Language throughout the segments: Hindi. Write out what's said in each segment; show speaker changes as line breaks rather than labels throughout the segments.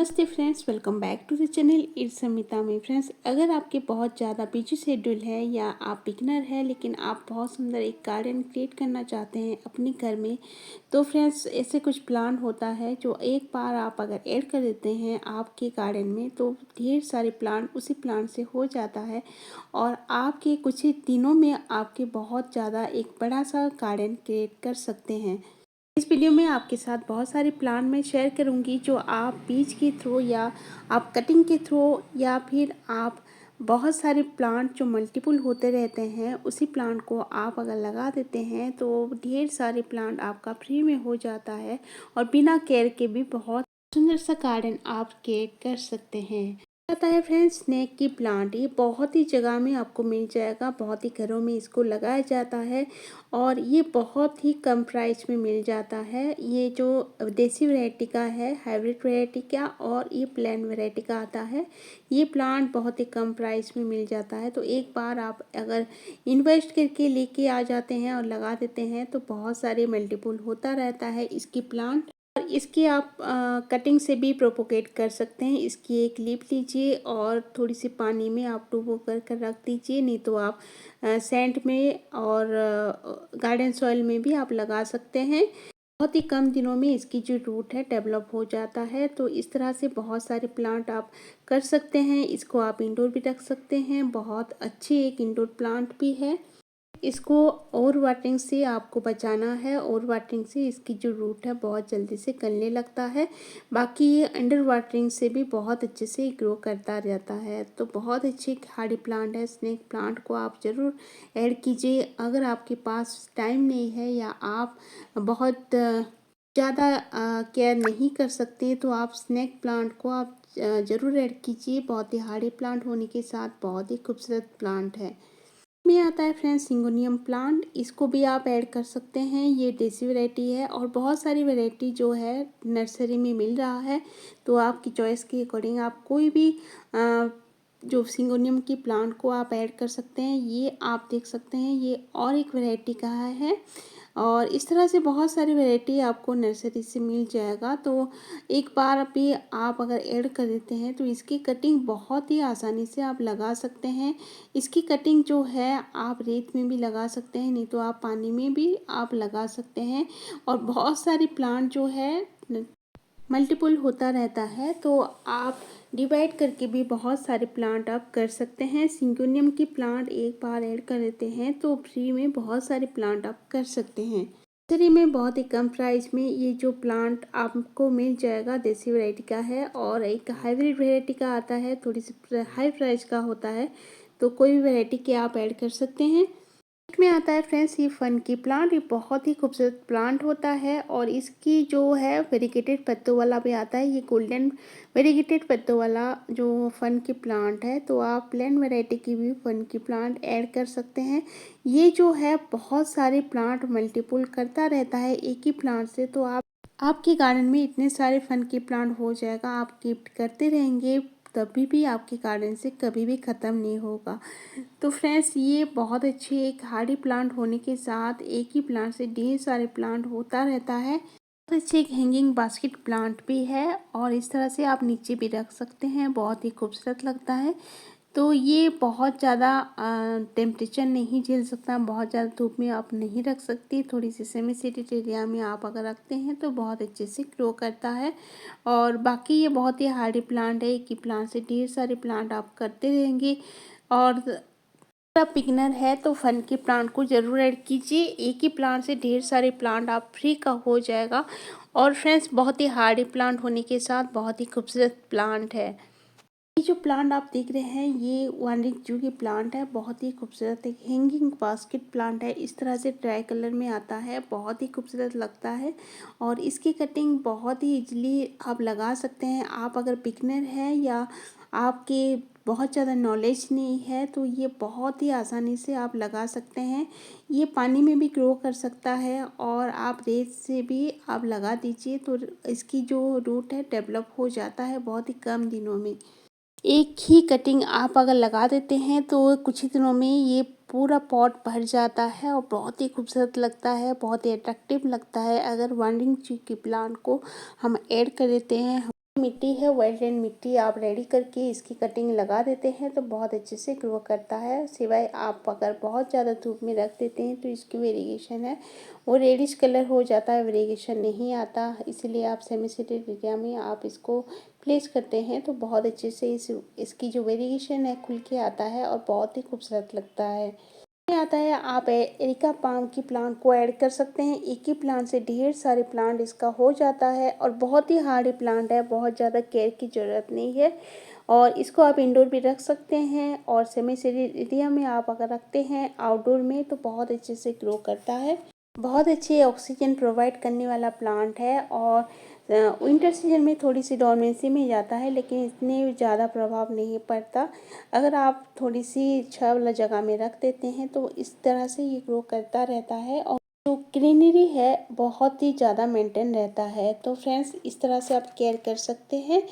नमस्ते friends, welcome back to the channel it's Samita में। फ्रेंड्स, अगर आपके बहुत ज़्यादा बिजी शेड्यूल है या आप बिगनर है लेकिन आप बहुत सुंदर एक गार्डन क्रिएट करना चाहते हैं अपने घर में, तो फ्रेंड्स ऐसे कुछ प्लांट होता है जो एक बार आप अगर ऐड कर देते हैं आपके गार्डन में तो ढेर सारे प्लांट उसी प्लांट से हो जाता है और आपके कुछ ही दिनों में आपके बहुत ज़्यादा एक बड़ा सा गार्डन क्रिएट कर सकते हैं। इस वीडियो में आपके साथ बहुत सारे प्लांट मैं शेयर करूंगी जो आप बीज के थ्रू या आप कटिंग के थ्रू या फिर आप बहुत सारे प्लांट जो मल्टीपल होते रहते हैं उसी प्लांट को आप अगर लगा देते हैं तो ढेर सारे प्लांट आपका फ्री में हो जाता है और बिना केयर के भी बहुत सुंदर सा गार्डन आप क्रिएट कर सकते हैं। आता है फ्रेंड्स स्नेक की प्लांट, ये बहुत ही जगह में आपको मिल जाएगा, बहुत ही घरों में इसको लगाया जाता है और ये बहुत ही कम प्राइस में मिल जाता है। ये जो देसी वैरायटी का है, हाइब्रिड वैरायटी का और ये प्लेन वैरायटी का आता है। ये प्लांट बहुत ही कम प्राइस में मिल जाता है, तो एक बार आप अगर इन्वेस्ट करके लेके आ जाते हैं और लगा देते हैं तो बहुत सारे मल्टीपल होता रहता है इसकी प्लांट। और इसकी आप कटिंग से भी प्रोपोगेट कर सकते हैं। इसकी एक लीफ लीजिए और थोड़ी सी पानी में आप डुबो कर रख दीजिए, नहीं तो आप सैंड में और गार्डन सॉइल में भी आप लगा सकते हैं। बहुत ही कम दिनों में इसकी जो रूट है डेवलप हो जाता है, तो इस तरह से बहुत सारे प्लांट आप कर सकते हैं। इसको आप इंडोर भी रख सकते हैं, बहुत अच्छी एक इंडोर प्लांट भी है। इसको ओवर वाटरिंग से आपको बचाना है, ओवर वाटरिंग से इसकी जो रूट है बहुत जल्दी से गलने लगता है। बाकी ये अंडर वाटरिंग से भी बहुत अच्छे से ग्रो करता रहता है, तो बहुत अच्छी हार्डी प्लांट है। स्नेक प्लांट को आप ज़रूर ऐड कीजिए। अगर आपके पास टाइम नहीं है या आप बहुत ज़्यादा केयर नहीं कर सकते तो आप स्नेक प्लांट को आप ज़रूर ऐड कीजिए। बहुत ही हार्डी प्लांट होने के साथ बहुत ही खूबसूरत प्लांट है। में आता है फ्रेंड्स सिंगोनियम प्लांट, इसको भी आप ऐड कर सकते हैं। ये देसी वैरायटी है और बहुत सारी वैरायटी जो है नर्सरी में मिल रहा है, तो आपकी चॉइस के अकॉर्डिंग आप कोई भी जो सिंगोनियम की प्लांट को आप ऐड कर सकते हैं। ये आप देख सकते हैं ये और एक वैरायटी का है और इस तरह से बहुत सारी वैरायटी आपको नर्सरी से मिल जाएगा। तो एक बार भी आप अगर ऐड कर देते हैं तो इसकी कटिंग बहुत ही आसानी से आप लगा सकते हैं। इसकी कटिंग जो है आप रेत में भी लगा सकते हैं, नहीं तो आप पानी में भी आप लगा सकते हैं। और बहुत सारी प्लांट जो है मल्टीपल होता रहता है, तो आप डिवाइड करके भी बहुत सारे प्लांट आप कर सकते हैं। सिंगोनियम की प्लांट एक बार ऐड कर देते हैं तो फ्री में बहुत सारे प्लांट आप कर सकते हैं। नर्सरी में बहुत ही कम प्राइस में ये जो प्लांट आपको मिल जाएगा देसी वैरायटी का है और एक हाइब्रिड वैरायटी का आता है, थोड़ी सी हाई प्राइस का होता है, तो कोई भी वैरायटी के आप ऐड कर सकते हैं। में आता है फ्रेंड्स ये फन की प्लांट, ये बहुत ही खूबसूरत प्लांट होता है और इसकी जो है वेरीगेटेड पत्तों वाला भी आता है। ये गोल्डन वेरीगेटेड पत्तों वाला जो फन की प्लांट है, तो आप प्लेन वैरायटी की भी फन की प्लांट ऐड कर सकते हैं। ये जो है बहुत सारे प्लांट मल्टीपल करता रहता है एक ही प्लांट से, तो आप आपके गार्डन में इतने सारे फन के प्लांट हो जाएगा, आप गिफ्ट करते रहेंगे तभी भी आपके गार्डन से कभी भी ख़त्म नहीं होगा। तो फ्रेंड्स ये बहुत अच्छी एक हार्डी प्लांट होने के साथ एक ही प्लांट से ढेर सारे प्लांट होता रहता है। बहुत अच्छी एक हैंगिंग बास्केट प्लांट भी है और इस तरह से आप नीचे भी रख सकते हैं, बहुत ही खूबसूरत लगता है। तो ये बहुत ज़्यादा टेम्परेचर नहीं झेल सकता, बहुत ज़्यादा धूप में आप नहीं रख सकती। थोड़ी सी सेमी सिटेड एरिया में आप अगर रखते हैं तो बहुत अच्छे से ग्रो करता है। और बाकी ये बहुत ही हार्डी प्लांट है, एक ही प्लांट से ढेर सारे प्लांट आप करते रहेंगे। और आप बिगनर है तो फन के प्लांट को ज़रूर ऐड कीजिए। एक ही प्लांट से ढेर सारे प्लांट आप फ्री का हो जाएगा। और फ्रेंड्स बहुत ही हार्डी प्लांट होने के साथ बहुत ही खूबसूरत प्लांट है। ये जो प्लांट आप देख रहे हैं ये वांडरिंग जू की प्लांट है, बहुत ही खूबसूरत एक हैंगिंग बास्केट प्लांट है। इस तरह से ट्राई कलर में आता है, बहुत ही खूबसूरत लगता है और इसकी कटिंग बहुत ही इजीली आप लगा सकते हैं। आप अगर बिगनर हैं या आपके बहुत ज़्यादा नॉलेज नहीं है तो ये बहुत ही आसानी से आप लगा सकते हैं। ये पानी में भी ग्रो कर सकता है और आप रेत से भी आप लगा दीजिए तो इसकी जो रूट है डेवलप हो जाता है बहुत ही कम दिनों में। एक ही कटिंग आप अगर लगा देते हैं तो कुछ ही दिनों में ये पूरा पॉट भर जाता है और बहुत ही खूबसूरत लगता है, बहुत ही अट्रैक्टिव लगता है। अगर वांडरिंग ट्री की प्लांट को हम ऐड कर देते हैं मिट्टी है वेट एंड मिट्टी आप रेडी करके इसकी कटिंग लगा देते हैं तो बहुत अच्छे से ग्रो करता है। सिवाय आप अगर बहुत ज़्यादा धूप में रख देते हैं तो इसकी वेरिएशन है वो रेडिश कलर हो जाता है, वेरिएशन नहीं आता। इसलिए आप सेमी सीडेड एरिया में आप इसको प्लेस करते हैं तो बहुत अच्छे से इसकी जो वेरिएशन है खुल के आता है और बहुत ही खूबसूरत लगता है। में आता है आप एरिका पाम की प्लांट को ऐड कर सकते हैं। एक ही प्लांट से ढेर सारे प्लांट इसका हो जाता है और बहुत ही हार्डी प्लांट है, बहुत ज़्यादा केयर की ज़रूरत नहीं है और इसको आप इंडोर भी रख सकते हैं और सेमी सीडेड एरिया में आप अगर रखते हैं आउटडोर में तो बहुत अच्छे से ग्रो करता है। बहुत अच्छे ऑक्सीजन प्रोवाइड करने वाला प्लांट है और विंटर सीजन में थोड़ी सी डोरमेंसी में जाता है लेकिन इतने ज़्यादा प्रभाव नहीं पड़ता। अगर आप थोड़ी सी छाया वाला जगह में रख देते हैं तो इस तरह से ये ग्रो करता रहता है और जो ग्रीनरी है बहुत ही ज़्यादा मेंटेन रहता है। तो फ्रेंड्स इस तरह से आप केयर कर सकते हैं।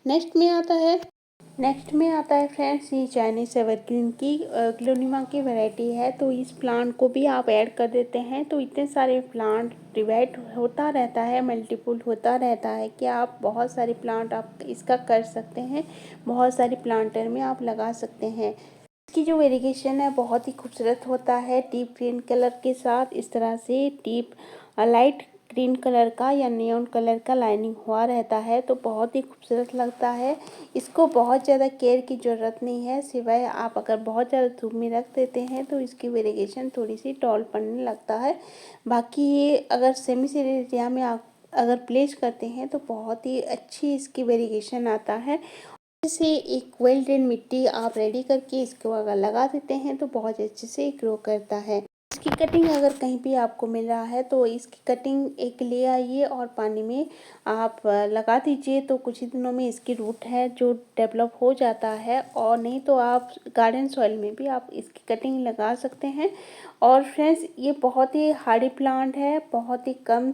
नेक्स्ट में आता है फ्रेंड्स ये चाइनीज एवरग्रीन की ग्लोनिमा की वैरायटी है। तो इस प्लांट को भी आप ऐड कर देते हैं तो इतने सारे प्लांट डिवाइड होता रहता है, मल्टीपुल होता रहता है कि आप बहुत सारे प्लांट आप इसका कर सकते हैं, बहुत सारे प्लांटर में आप लगा सकते हैं। इसकी जो वेरिएशन है बहुत ही खूबसूरत होता है डीप ग्रीन कलर के साथ। इस तरह से डीप लाइट ग्रीन कलर का या नियॉन कलर का लाइनिंग हुआ रहता है तो बहुत ही खूबसूरत लगता है। इसको बहुत ज़्यादा केयर की ज़रूरत नहीं है, सिवाय आप अगर बहुत ज़्यादा धूप में रख देते हैं तो इसकी वेरिएशन थोड़ी सी टॉल पड़ने लगता है। बाकी ये अगर सेमी सीडेड एरिया में आप अगर प्लेस करते हैं तो बहुत ही अच्छी इसकी वेरिएशन आता है। से एक वेल ड्रेन मिट्टी आप रेडी करके इसको अगर लगा देते हैं तो बहुत अच्छे से ग्रो करता है। इसकी कटिंग अगर कहीं भी आपको मिल रहा है तो इसकी कटिंग एक ले आइए और पानी में आप लगा दीजिए तो कुछ ही दिनों में इसकी रूट है जो डेवलप हो जाता है। और नहीं तो आप गार्डन सॉइल में भी आप इसकी कटिंग लगा सकते हैं। और फ्रेंड्स ये बहुत ही हार्डी प्लांट है, बहुत ही कम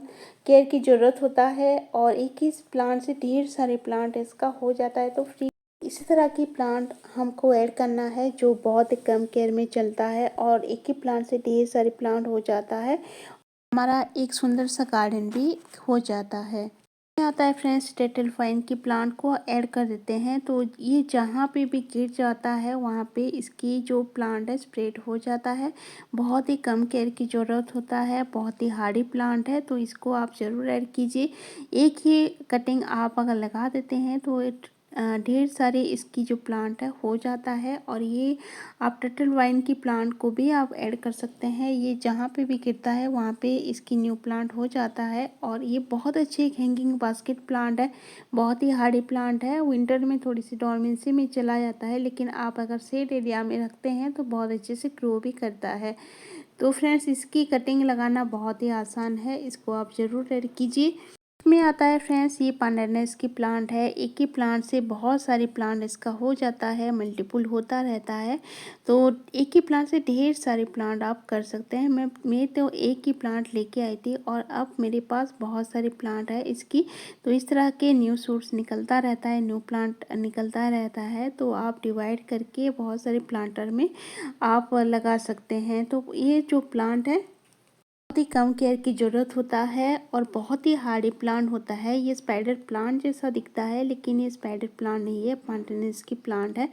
केयर की ज़रूरत होता है और एक ही प्लांट से ढेर सारे प्लांट इसका हो जाता है। तो फ्री इसी तरह की प्लांट हमको ऐड करना है जो बहुत ही कम केयर में चलता है और एक ही प्लांट से ढेर सारे प्लांट हो जाता है, हमारा एक सुंदर सा गार्डन भी हो जाता है। आता है फ्रेंड्स टेटल फाइन की प्लांट को ऐड कर देते हैं तो ये जहाँ पे भी गिर जाता है वहाँ पे इसकी जो प्लांट है स्प्रेड हो जाता है। बहुत ही कम केयर की ज़रूरत होता है, बहुत ही हार्डी प्लांट है तो इसको आप ज़रूर ऐड कीजिए। एक ही कटिंग आप अगर लगा देते हैं तो ढेर सारे इसकी जो प्लांट है हो जाता है। और ये आप टर्टल वाइन की प्लांट को भी आप ऐड कर सकते हैं, ये जहाँ पे भी गिरता है वहाँ पे इसकी न्यू प्लांट हो जाता है। और ये बहुत अच्छी एक हैंगिंग बास्केट प्लांट है, बहुत ही हार्डी प्लांट है, विंटर में थोड़ी सी डोरमेंसी में चला जाता है लेकिन आप अगर शेड एरिया में रखते हैं तो बहुत अच्छे से ग्रो भी करता है। तो फ्रेंड्स इसकी कटिंग लगाना बहुत ही आसान है, इसको आप ज़रूर ऐड कीजिए। में आता है फ्रेंड्स ये पांडरनेस की प्लांट है, एक ही प्लांट से बहुत सारे प्लांट इसका हो जाता है, मल्टीपुल होता रहता है। तो एक ही प्लांट से ढेर सारे प्लांट आप कर सकते हैं। मैं तो एक ही प्लांट लेके आई थी और अब मेरे पास बहुत सारे प्लांट है इसकी। तो इस तरह के न्यू शूट्स निकलता रहता है, न्यू प्लांट निकलता रहता है तो आप डिवाइड करके बहुत सारे प्लांटर में आप लगा सकते हैं। तो ये जो प्लांट है बहुत ही कम केयर की ज़रूरत होता है और बहुत ही हार्डी प्लांट होता है। ये स्पाइडर प्लांट जैसा दिखता है लेकिन ये स्पाइडर प्लांट नहीं है, पांटनेस की प्लांट है।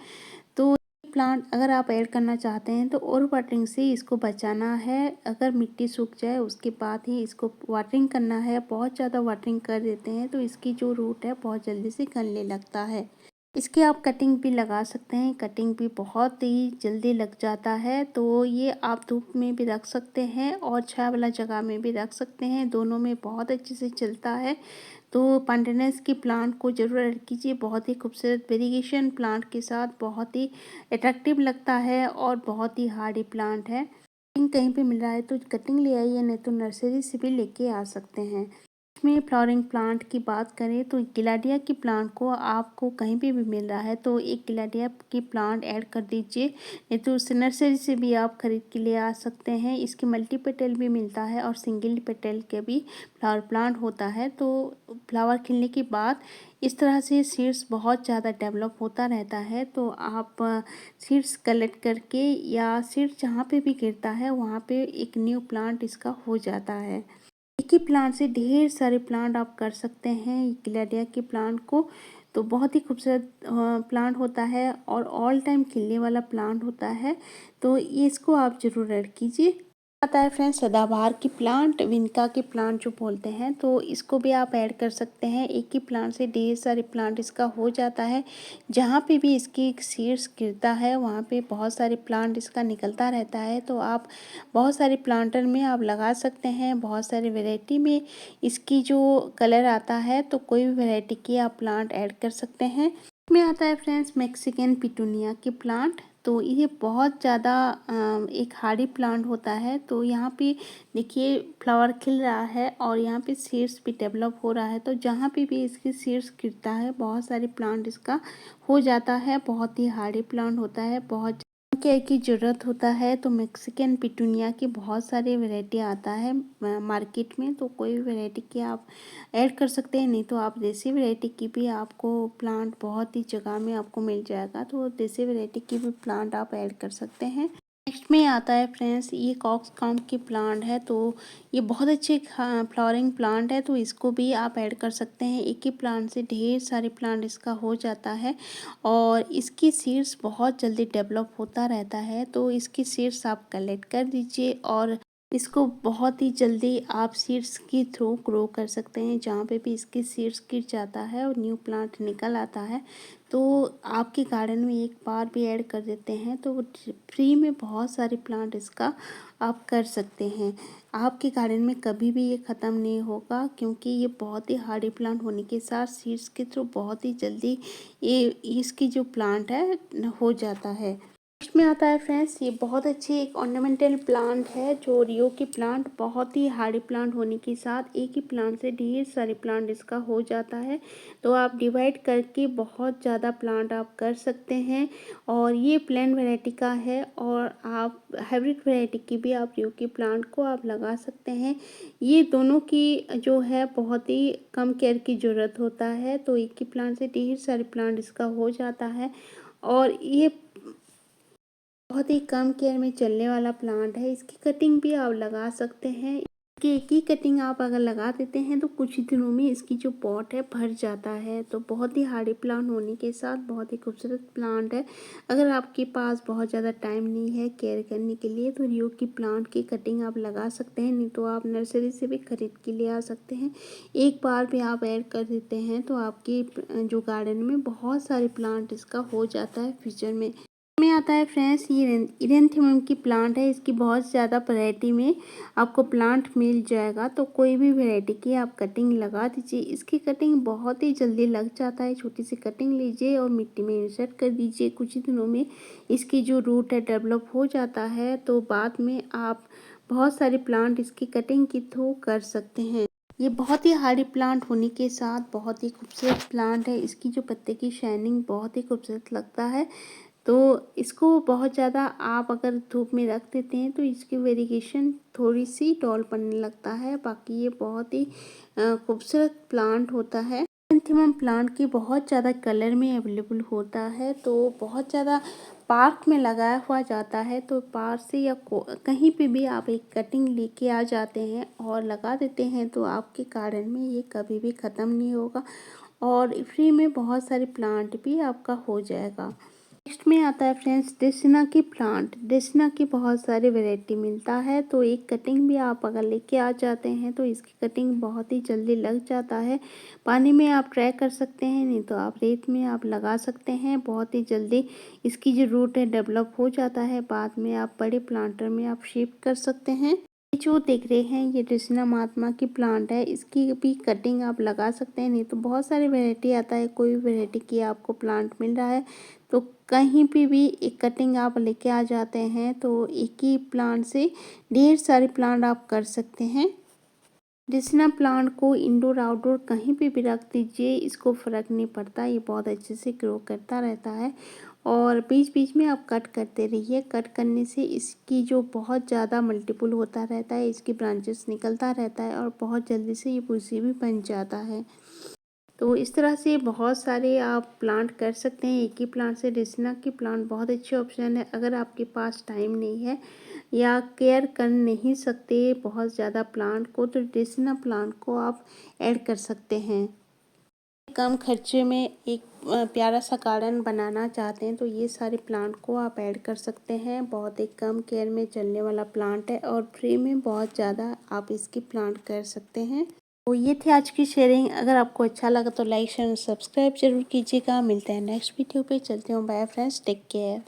तो ये प्लांट अगर आप ऐड करना चाहते हैं तो ओवर वाटरिंग से इसको बचाना है। अगर मिट्टी सूख जाए उसके बाद ही इसको वाटरिंग करना है। बहुत ज़्यादा वाटरिंग कर देते हैं तो इसकी जो रूट है बहुत जल्दी से गलने लगता है। इसके आप कटिंग भी लगा सकते हैं, कटिंग भी बहुत ही जल्दी लग जाता है। तो ये आप धूप में भी रख सकते हैं और छाया वाला जगह में भी रख सकते हैं, दोनों में बहुत अच्छे से चलता है। तो पांडनेस की प्लांट को ज़रूर ऐड कीजिए, बहुत ही खूबसूरत वेरिएशन प्लांट के साथ बहुत ही अट्रैक्टिव लगता है और बहुत ही हार्डी प्लांट है। कटिंग कहीं पे मिल रहा है तो कटिंग ले आइए, नहीं तो नर्सरी से भी लेके आ सकते हैं। में फ्लावरिंग प्लांट की बात करें तो गिलाडिया की प्लांट को आपको कहीं पे भी मिल रहा है तो एक गिलाडिया की प्लांट ऐड कर दीजिए, नहीं तो उस नर्सरी से भी आप खरीद के ले आ सकते हैं। इसके मल्टी पेटल भी मिलता है और सिंगल पेटल के भी फ्लावर प्लांट होता है। तो फ्लावर खिलने के बाद इस तरह से सीड्स बहुत ज़्यादा डेवलप होता रहता है तो आप सीड्स कलेक्ट करके या सीड्स जहाँ पे भी गिरता है वहाँ पे एक न्यू प्लांट इसका हो जाता है। एक ही प्लांट से ढेर सारे प्लांट आप कर सकते हैं गिलाडिया के प्लांट को। तो बहुत ही खूबसूरत प्लांट होता है और ऑल टाइम खिलने वाला प्लांट होता है। तो ये इसको आप ज़रूर ऐड कीजिए। आता है फ्रेंड्स सदाबहार की प्लांट, विनका के प्लांट जो बोलते हैं, तो इसको भी आप ऐड कर सकते हैं। एक ही प्लांट से ढेर सारे प्लांट इसका हो जाता है। जहाँ पे भी इसकी सीड्स गिरता है वहाँ पे बहुत सारे प्लांट इसका निकलता रहता है। तो आप बहुत सारे प्लांटर में आप लगा सकते हैं। बहुत सारे वैरायटी में इसकी जो कलर आता है, तो कोई भी वैरायटी की आप प्लांट ऐड कर सकते हैं। में आता है फ्रेंड्स मैक्सिकन पिटूनिया के प्लांट। तो ये बहुत ज़्यादा एक हार्डी प्लांट होता है। तो यहाँ पे देखिए फ्लावर खिल रहा है और यहाँ पे सीड्स भी डेवलप हो रहा है। तो जहाँ पे भी इसकी सीड्स गिरता है बहुत सारे प्लांट इसका हो जाता है। बहुत ही हार्डी प्लांट होता है, बहुत केयर की ज़रूरत होता है। तो मैक्सिकन पिटूनिया की बहुत सारी वैरायटी आता है मार्केट में। तो कोई भी वैरायटी की आप ऐड कर सकते हैं, नहीं तो आप देसी वैरायटी की भी आपको प्लांट बहुत ही जगह में आपको मिल जाएगा। तो देसी वैरायटी की भी प्लांट आप ऐड कर सकते हैं। नेक्स्ट में आता है फ्रेंड्स ये कॉक्सकॉम की प्लांट है। तो ये बहुत अच्छे फ्लावरिंग प्लांट है। तो इसको भी आप ऐड कर सकते हैं। एक ही प्लांट से ढेर सारे प्लांट इसका हो जाता है और इसकी सीड्स बहुत जल्दी डेवलप होता रहता है। तो इसकी सीड्स आप कलेक्ट कर दीजिए और इसको बहुत ही जल्दी आप सीड्स के थ्रू ग्रो कर सकते हैं। जहाँ पे भी इसकी सीड्स गिर जाता है और न्यू प्लांट निकल आता है, तो आपके गार्डन में एक बार भी ऐड कर देते हैं तो फ्री में बहुत सारे प्लांट इसका आप कर सकते हैं। आपके गार्डन में कभी भी ये ख़त्म नहीं होगा, क्योंकि ये बहुत ही हार्डी प्लांट होने के साथ सीड्स के थ्रू बहुत ही जल्दी ये इसकी जो प्लांट है हो जाता है। नेक्स्ट में आता है फ्रेंड्स ये बहुत अच्छी एक ऑर्नामेंटल प्लांट है जो रियो की प्लांट। बहुत ही हार्डी प्लांट होने के साथ एक ही प्लांट से ढेर सारे प्लांट इसका हो जाता है। तो आप डिवाइड करके बहुत ज़्यादा प्लांट आप कर सकते हैं। और ये प्लेन वैरायटी का है और आप हाइब्रिड वैरायटी की भी आप रियो की प्लांट को आप लगा सकते हैं। ये दोनों की जो है बहुत ही कम केयर की ज़रूरत होता है। तो एक ही प्लांट से ढेर सारे प्लांट इसका हो जाता है और ये बहुत ही कम केयर में चलने वाला प्लांट है। इसकी कटिंग भी आप लगा सकते हैं। इसकी एक ही कटिंग आप अगर लगा देते हैं तो कुछ ही दिनों में इसकी जो पॉट है भर जाता है। तो बहुत ही हार्डी प्लांट होने के साथ बहुत ही खूबसूरत प्लांट है। अगर आपके पास बहुत ज़्यादा टाइम नहीं है केयर करने के लिए तो रियो की प्लांट की कटिंग आप लगा सकते हैं, नहीं तो आप नर्सरी से भी खरीद के ले आ सकते हैं। एक बार भी आप ऐड कर देते हैं तो आपकी जो गार्डन में बहुत सारे प्लांट इसका हो जाता है फ्यूचर में आता है फ्रेंड्स ये इरेंथियम की प्लांट है। इसकी बहुत ज़्यादा वैरायटी में आपको प्लांट मिल जाएगा। तो कोई भी वैरायटी की आप कटिंग लगा दीजिए। इसकी कटिंग बहुत ही जल्दी लग जाता है। छोटी सी कटिंग लीजिए और मिट्टी में इंसर्ट कर दीजिए। कुछ ही दिनों में इसकी जो रूट है डेवलप हो जाता है। तो बाद में आप बहुत सारे प्लांट इसकी कटिंग के थ्रू कर सकते हैं। ये बहुत ही हार्डी प्लांट होने के साथ बहुत ही खूबसूरत प्लांट है। इसकी जो पत्ते की शाइनिंग बहुत ही खूबसूरत लगता है। तो इसको बहुत ज़्यादा आप अगर धूप में रख देते हैं तो इसकी वेरिगेशन थोड़ी सी डॉल पड़ने लगता है। बाकी ये बहुत ही खूबसूरत प्लांट होता है। एंथीमम प्लांट की बहुत ज़्यादा कलर में अवेलेबल होता है। तो बहुत ज़्यादा पार्क में लगाया हुआ जाता है। तो पार्क से या कहीं पे भी आप एक कटिंग लेके आ जाते हैं और लगा देते हैं तो आपके गार्डन में ये कभी भी ख़त्म नहीं होगा और फ्री में बहुत सारे प्लांट भी आपका हो जाएगा। नेक्स्ट में आता है फ्रेंड्स डेसिना की प्लांट। डेसिना की बहुत सारी वैरायटी मिलता है। तो एक कटिंग भी आप अगर लेके आ जाते हैं तो इसकी कटिंग बहुत ही जल्दी लग जाता है। पानी में आप ट्राई कर सकते हैं, नहीं तो आप रेत में आप लगा सकते हैं। बहुत ही जल्दी इसकी जो रूट है डेवलप हो जाता है। बाद में आप बड़े प्लांटर में आप शिफ्ट कर सकते हैं। ये जो देख रहे हैं ये डेसिना महात्मा की प्लांट है। इसकी भी कटिंग आप लगा सकते हैं, नहीं तो बहुत सारी वैरायटी आता है। कोई भी वैरायटी की आपको प्लांट मिल रहा है तो कहीं पे भी एक कटिंग आप लेके आ जाते हैं तो एक ही प्लांट से ढेर सारे प्लांट आप कर सकते हैं। डेसिना प्लांट को इंडोर आउटडोर कहीं पे भी रख दीजिए, इसको फ़र्क नहीं पड़ता। ये बहुत अच्छे से ग्रो करता रहता है और बीच बीच में आप कट करते रहिए। कट करने से इसकी जो बहुत ज़्यादा मल्टीपल होता रहता है, इसकी ब्रांचेस निकलता रहता है और बहुत जल्दी से ये बुशी भी बन जाता है। तो इस तरह से बहुत सारे आप प्लांट कर सकते हैं। एक ही प्लांट से डेसिना की प्लांट बहुत अच्छे ऑप्शन है। अगर आपके पास टाइम नहीं है या केयर कर नहीं सकते बहुत ज़्यादा प्लांट को, तो ड्रेसिना प्लांट को आप ऐड कर सकते हैं। कम खर्चे में एक प्यारा सा गार्डन बनाना चाहते हैं तो ये सारे प्लांट को आप ऐड कर सकते हैं। बहुत ही कम केयर में चलने वाला प्लांट है और फ्री में बहुत ज़्यादा आप इसकी प्लांट कर सकते हैं। तो ये थी आज की शेयरिंग। अगर आपको अच्छा लगा तो लाइक शेयर सब्सक्राइब जरूर कीजिएगा। मिलते हैं नेक्स्ट वीडियो पे। चलते हूँ, बाय फ्रेंड्स, टेक केयर।